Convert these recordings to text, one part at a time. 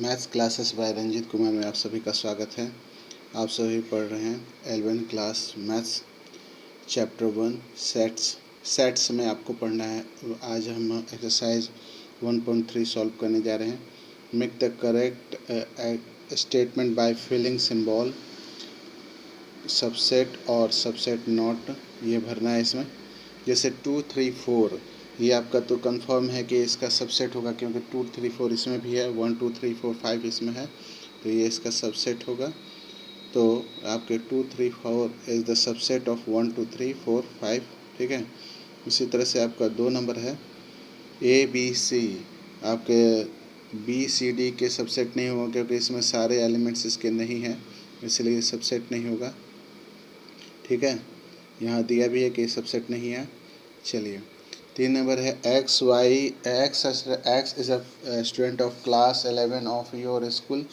Maths classes by Ranjeet Kumar में आप सभी का स्वागत है। आप सभी पढ़ रहे हैं 11th class maths chapter 1 sets में आपको पढ़ना है। आज हम एक्सरसाइज 1.3 सॉल्व करने जा रहे हैं। Make the correct statement by filling symbol subset और सबसेट नॉट, ये भरना है इसमें। जैसे 2, 3, 4 ये आपका तो कंफर्म है कि इसका सबसेट होगा, क्योंकि 2, 3, 4 इसमें भी है, 1, 2, 3, 4, 5 इसमें है, तो ये इसका सबसेट होगा। तो आपके 2, 3, 4 इज़ द सबसेट ऑफ 1, 2, 3, 4, 5। ठीक है। इसी तरह से आपका 2 नंबर है ABC, आपके BCD के सबसेट नहीं होगा, क्योंकि इसमें सारे एलिमेंट्स इसके नहीं हैं, इसलिए सबसेट नहीं होगा। ठीक है, यहाँ दिया भी है कि सबसेट नहीं है। चलिए 3 नंबर है X is a student of class 11 of your school,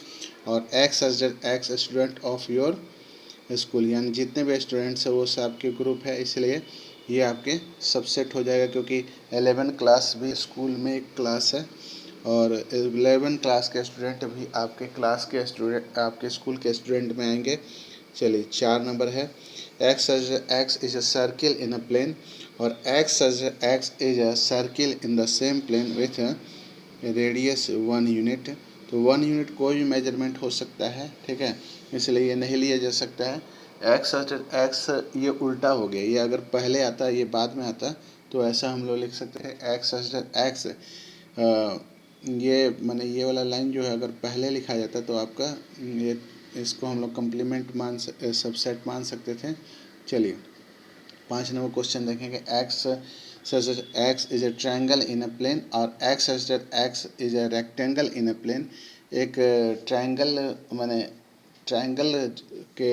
और X student of your school, यानी जितने भी स्टूडेंट्स हैं वो सब आपके ग्रुप है, इसलिए ये आपके सबसेट हो जाएगा, क्योंकि 11 क्लास भी स्कूल में एक क्लास है, और 11 क्लास के स्टूडेंट भी आपके क्लास के स्टूडेंट आपके स्कूल के स्टूडेंट में आएंगे। चलिए 4 नंबर है X is a circle in a plane, और X is a circle in the same plane with radius 1 unit. तो 1 यूनिट कोई भी मेजरमेंट हो सकता है, ठीक है, इसलिए ये नहीं लिया जा सकता है। X ये उल्टा हो गया, ये अगर पहले आता ये बाद में आता, तो ऐसा हम लोग लिख सकते हैं X ये माने ये वाला लाइन जो है अगर पहले लिखा जाता तो आपका ये इसको हम लोग कम्प्लीमेंट सबसेट मान सकते थे। चलिए 5 नंबर क्वेश्चन देखेंगे। X is a triangle in a plane, और X is a rectangle in a plane. एक ट्रायंगल माने ट्रायंगल के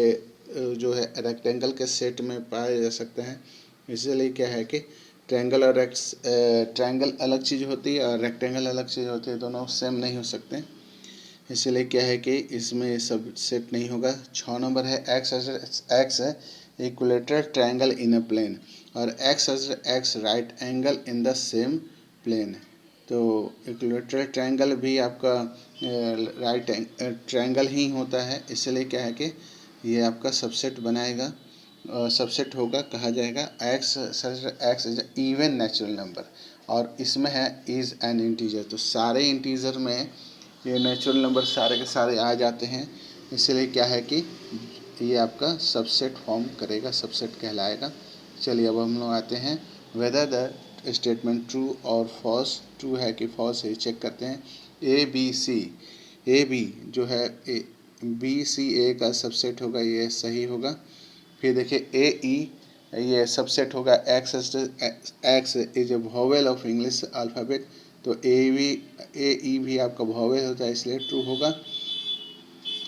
जो है रेक्टेंगल के सेट में पाए जा सकते हैं, इसलिए क्या है कि ट्रायंगल अलग चीज़ होती है और रेक्टेंगल अलग चीज़ होती है, दोनों सेम नहीं हो सकते, इसलिए क्या है कि इसमें सब सेट नहीं होगा। 6 नंबर है X equilateral triangle in a plane, और X right angle in the same plane. तो इक्विलेटरल ट्रायंगल भी आपका राइट ट्रायंगल ही होता है, इसलिए क्या है कि ये आपका सबसेट बनाएगा, सबसेट होगा, कहा जाएगा x is even natural number, और इसमें है इज़ एन इंटीजर। तो सारे इंटीजर में ये नेचुरल नंबर सारे के सारे आ जाते हैं, इसलिए क्या है कि ये आपका सबसेट फॉर्म करेगा, सबसेट कहलाएगा। चलिए अब हम लोग आते हैं वेदर द स्टेटमेंट ट्रू और फॉल्स। ट्रू है कि फॉल्स है चेक करते हैं। ए बी जो है BCA का सबसेट होगा, ये सही होगा। फिर देखिए AE ये सबसेट होगा, x is a vowel of English alphabet, तो AE भी आपका वोवेल होता है, इसलिए ट्रू होगा।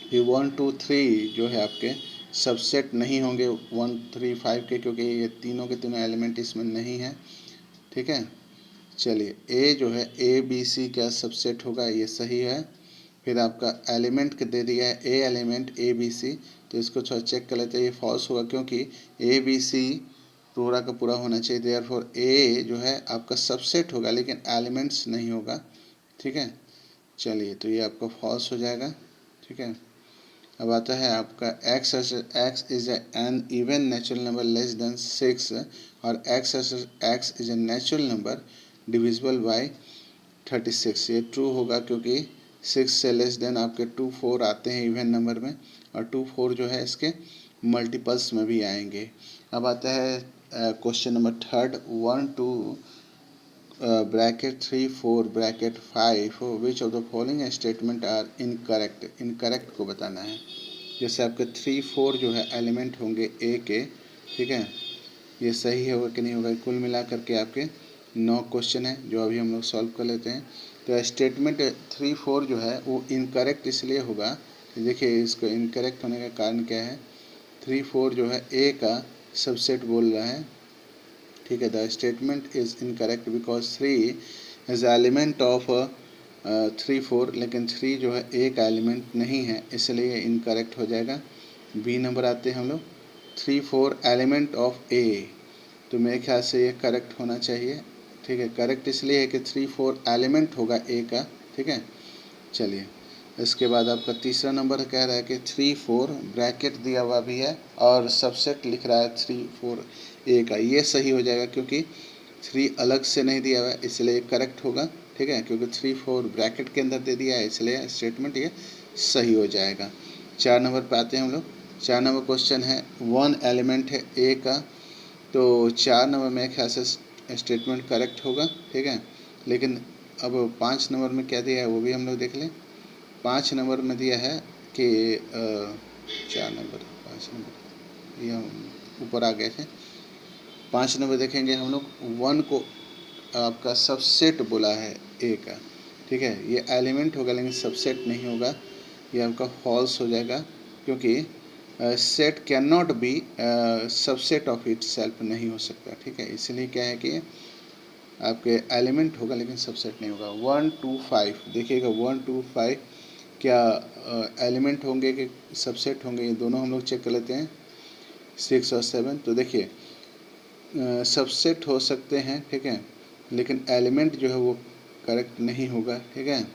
फिर 1, 2, 3 जो है आपके सबसेट नहीं होंगे 1, 3, 5 के, क्योंकि ये तीनों के तीनों एलिमेंट इसमें नहीं है। ठीक है। चलिए ए जो है ABC का सबसेट होगा, ये सही है। फिर आपका एलिमेंट दे दिया है ए एलिमेंट ABC, तो इसको थोड़ा चेक कर लेते हैं, ये फॉल्स होगा, क्योंकि ABC पूरा का पूरा होना चाहिए, देयरफॉर ए जो है आपका सबसेट होगा लेकिन एलिमेंट्स नहीं होगा। ठीक है। चलिए तो ये आपका फॉल्स हो जाएगा। ठीक है। अब आता है आपका x is an even natural number less than 6, और x is a natural number divisible by 36। ये ट्रू होगा, क्योंकि 6 से लेस देन आपके 2, 4 आते हैं इवन नंबर में, और 2, 4 जो है इसके मल्टीपल्स में भी आएंगे। अब आता है question number 3, 1, 2 bracket 3, 4 bracket 5, which of the following statement are incorrect. Incorrect को बताना है। जैसे आपके 3, 4 जो है एलिमेंट होंगे ए के, ठीक है, ये सही होगा कि नहीं होगा। कुल मिला करके आपके 9 क्वेश्चन है जो अभी हम लोग सॉल्व कर लेते हैं। तो स्टेटमेंट 3, 4 जो है वो इनकरेक्ट इसलिए होगा कि देखिए इसको इनकरेक्ट होने का कारण क्या है। 3, 4 जो है ए का सबसेट बोल रहा है। ठीक है। The statement is incorrect because 3 is element of 3, 4, लेकिन 3 जो है ए का एलिमेंट नहीं है, इसलिए इनकरेक्ट हो जाएगा। बी नंबर आते हैं हम लोग, 3, 4 एलिमेंट ऑफ ए, तो मेरे ख्याल से ये करेक्ट होना चाहिए। ठीक है। करेक्ट इसलिए है कि 3, 4 एलिमेंट होगा ए का। ठीक है। चलिए इसके बाद आपका तीसरा नंबर कह रहा है कि 3 4 ब्रैकेट दिया हुआ भी है और सबसेट लिख रहा है 3 4 ए का। ये सही हो जाएगा क्योंकि 3 अलग से नहीं दिया हुआ है, इसलिए करेक्ट होगा। ठीक है, क्योंकि 3 4 ब्रैकेट के अंदर दे दिया है, इसलिए स्टेटमेंट ये सही हो जाएगा। 4 नंबर पे आते हैं हम लोग। 4 नंबर क्वेश्चन है 1 एलिमेंट है ए का, तो 4 नंबर में ख्याल से स्टेटमेंट करेक्ट होगा। ठीक है, लेकिन अब 5 नंबर में क्या दिया है वो भी हम लोग देख लें। 5 नंबर में दिया है कि 4 नंबर 5 नंबर ये हम ऊपर आ गए थे। 5 नंबर देखेंगे हम लोग, 1 को आपका सबसेट बोला है ए का। ठीक है, ये एलिमेंट होगा लेकिन सबसेट नहीं होगा, ये आपका फॉल्स हो जाएगा क्योंकि set can not be subset of it self नहीं हो सकता। ठीक है, इसलिए क्या है कि आपके एलिमेंट होगा लेकिन सबसेट नहीं होगा। 1 2 5 देखिएगा, 1 2 5 क्या एलिमेंट होंगे कि सबसेट होंगे, ये दोनों हम लोग चेक कर लेते हैं। 6 और 7 तो देखिए सबसेट हो सकते हैं। ठीक है, लेकिन एलिमेंट जो है वो करेक्ट नहीं होगा। ठीक है,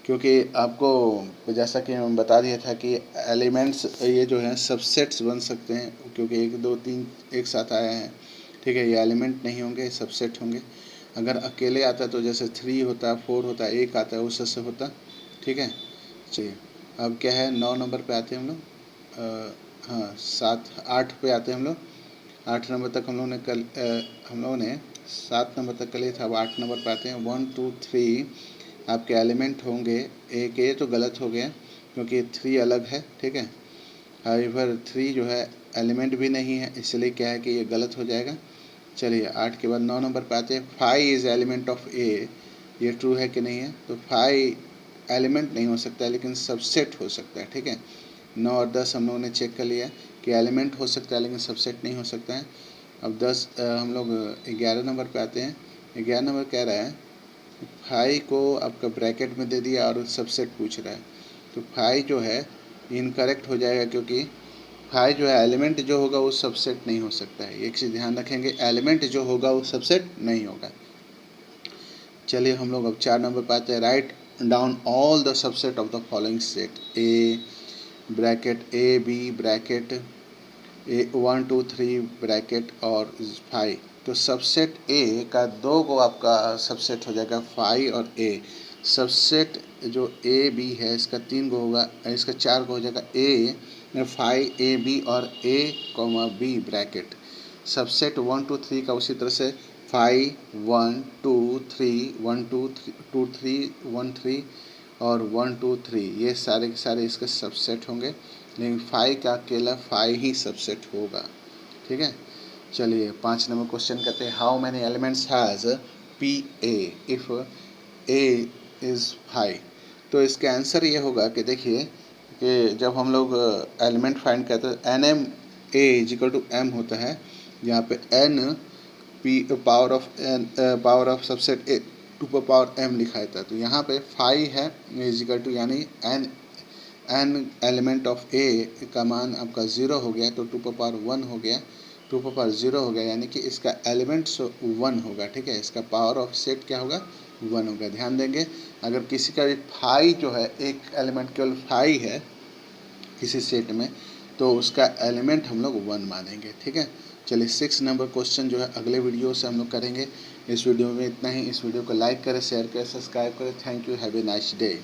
क्योंकि आपको जैसा कि मैं बता दिया था कि एलिमेंट्स ये जो हैं सबसेट्स बन सकते हैं क्योंकि 1 2 3 एक साथ आए हैं। ठीक है, ये एलिमेंट नहीं होंगे, सबसेट होंगे। अगर अकेले आता तो जैसे 3 होता 4 होता 1 आता है उससे होता। ठीक है, चलिए अब क्या है 9 नंबर पे आते हैं हम लोग। हाँ 7 8 पे आते हैं हम लोग। 8 नंबर तक हम लोगों ने 7 नंबर तक कर लिया था। अब 8 नंबर पे आते हैं। 1 2 3 आपके एलिमेंट होंगे। एक ये तो गलत हो गया क्योंकि 3 अलग है। ठीक है, हाउएवर 3 जो है एलिमेंट भी नहीं है, इसलिए क्या है कि ये गलत हो जाएगा। चलिए 8 के बाद 9 नंबर पे आते हैं। 5 इज़ एलिमेंट ऑफ ए, ये ट्रू है कि नहीं है? तो 5 एलिमेंट नहीं हो सकता है लेकिन सबसेट हो सकता है। ठीक है, 9 और 10 हम लोगों ने चेक कर लिया कि एलिमेंट हो सकता है लेकिन सबसेट नहीं हो सकता है। अब 10 हम लोग 11 नंबर पे आते हैं। 11 नंबर कह रहा है 5 को आपका ब्रैकेट में दे दिया और सबसेट पूछ रहा है, तो 5 जो है इनकरेक्ट हो जाएगा क्योंकि 5 जो है एलिमेंट जो होगा वो सबसेट नहीं हो सकता है। एक चीज़ ध्यान रखेंगे, एलिमेंट जो होगा वो सबसेट नहीं होगा। चलिए हम लोग अब 4 नंबर पे आते हैं। Write down all the subset of the following set A bracket A B bracket A 1 2 3 bracket और 5। तो सबसेट ए का 2 को आपका सबसेट हो जाएगा 5 और ए। सबसेट जो ए बी है इसका 3 को होगा, इसका 4 को हो जाएगा ए 5 ए बी और ए कॉमा बी ब्रैकेट। सबसेट 1 2 3 का उसी तरह से 5 1 2 3 1 2 2 3 1 3 और 1 2 3 ये सारे के सारे इसके सबसेट होंगे, लेकिन 5 का अकेला 5 ही सबसेट होगा। ठीक है, चलिए 5 नंबर क्वेश्चन कहते हैं how many elements has P A if A is 5। तो इसका आंसर ये होगा कि देखिए कि जब हम लोग एलिमेंट फाइंड करते हैं n m A equal to m होता है, यहाँ पे n P power of subset A two power m लिखा था। तो यहाँ पे 5 है इजिकल टू यानी एन एलिमेंट ऑफ ए का मान आपका 0 हो गया तो 2 पावर 1 हो गया, 2 पावर 0 हो गया यानी कि इसका एलिमेंट 1 होगा। ठीक है, इसका पावर ऑफ सेट क्या होगा 1 होगा। ध्यान देंगे अगर किसी का भी 5 जो है एक एलिमेंट केवल 5 है किसी सेट में तो उसका एलिमेंट हम लोग 1 मानेंगे। ठीक है, चलिए 6 नंबर क्वेश्चन जो है अगले वीडियो से हम लोग करेंगे। इस वीडियो में इतना ही। इस वीडियो को लाइक करें, शेयर करें, सब्सक्राइब करें। Thank you, have a nice day.